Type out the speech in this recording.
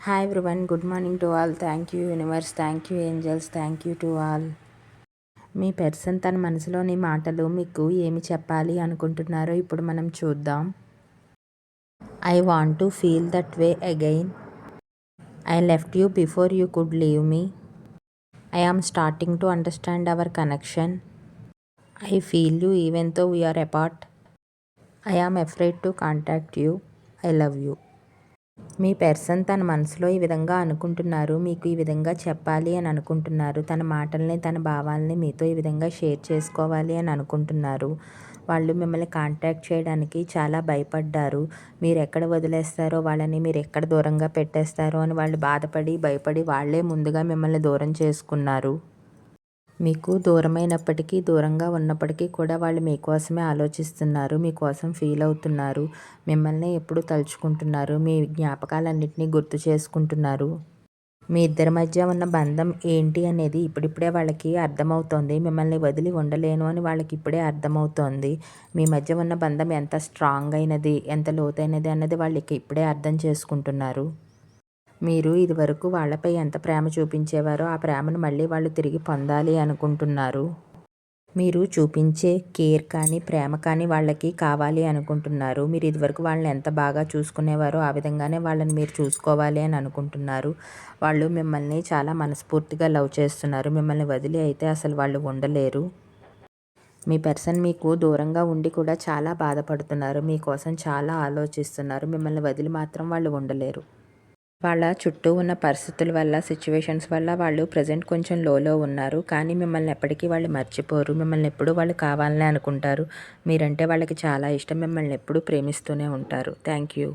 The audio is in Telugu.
Hi everyone, good morning to all. Thank you universe, thank you angels, thank you to all. Me person తన మనసులోని మాటలు మీకు ఏమి చెప్పాలి అనుకుంటున్నారో ఇప్పుడు మనం చూద్దాం. I want to feel that way again. I left you before you could leave me. I am starting to understand our connection. I feel you even though we're apart. I am afraid to contact you. I love you. మీ పర్సన్ తన మనసులో ఈ విధంగా అనుకుంటున్నారు, మీకు ఈ విధంగా చెప్పాలి అని అనుకుంటున్నారు. తన మాటల్ని, తన భావాల్ని మీతో ఈ విధంగా షేర్ చేసుకోవాలి అని అనుకుంటున్నారు. వాళ్ళు మిమ్మల్ని కాంటాక్ట్ చేయడానికి చాలా భయపడ్డారు. మీరు ఎక్కడ వదిలేస్తారో వాళ్ళని, మీరు ఎక్కడ దూరంగా పెట్టేస్తారో అని వాళ్ళు బాధపడి, భయపడి వాళ్ళే ముందుగా మిమ్మల్ని దూరం చేసుకున్నారు. మీకు దూరమైనప్పటికీ, దూరంగా ఉన్నప్పటికీ కూడా వాళ్ళు మీకోసమే ఆలోచిస్తున్నారు, మీకోసం ఫీల్ అవుతున్నారు, మిమ్మల్ని ఎప్పుడు తలుచుకుంటున్నారు, మీ జ్ఞాపకాలన్నింటినీ గుర్తు చేసుకుంటున్నారు. మీ ఇద్దరి మధ్య ఉన్న బంధం ఏంటి అనేది ఇప్పుడిప్పుడే వాళ్ళకి అర్థమవుతోంది. మిమ్మల్ని వదిలి ఉండలేను అని వాళ్ళకి ఇప్పుడే అర్థమవుతోంది. మీ మధ్య ఉన్న బంధం ఎంత స్ట్రాంగ్ అయినది, ఎంత లోతైనది అన్నది వాళ్ళకి ఇప్పుడే అర్థం చేసుకుంటున్నారు. మీరు ఇదివరకు వాళ్ళపై ఎంత ప్రేమ చూపించేవారో ఆ ప్రేమను మళ్ళీ వాళ్ళు తిరిగి పొందాలి అనుకుంటున్నారు. మీరు చూపించే కేర్ కానీ, ప్రేమ కానీ వాళ్ళకి కావాలి అనుకుంటున్నారు. మీరు ఇదివరకు వాళ్ళని ఎంత బాగా చూసుకునేవారో ఆ విధంగానే వాళ్ళని మీరు చూసుకోవాలి అని అనుకుంటున్నారు. వాళ్ళు మిమ్మల్ని చాలా మనస్ఫూర్తిగా లవ్ చేస్తున్నారు. మిమ్మల్ని వదిలి అయితే అసలు వాళ్ళు ఉండలేరు. మీ పర్సన్ మీకు దూరంగా ఉండి కూడా చాలా బాధపడుతున్నారు. మీకోసం చాలా ఆలోచిస్తున్నారు. మిమ్మల్ని వదిలి మాత్రం వాళ్ళు ఉండలేరు. వాళ్ళ చుట్టూ ఉన్న పరిస్థితుల వల్ల, సిచ్యువేషన్స్ వల్ల వాళ్ళు ప్రజెంట్ కొంచెం లోలో ఉన్నారు. కానీ మిమ్మల్ని ఎప్పటికీ వాళ్ళు మర్చిపోరు. మిమ్మల్ని ఎప్పుడూ వాళ్ళు కావాలనే అనుకుంటారు. మీరంటే వాళ్ళకి చాలా ఇష్టం. మిమ్మల్ని ఎప్పుడూ ప్రేమిస్తూనే ఉంటారు. Thank you.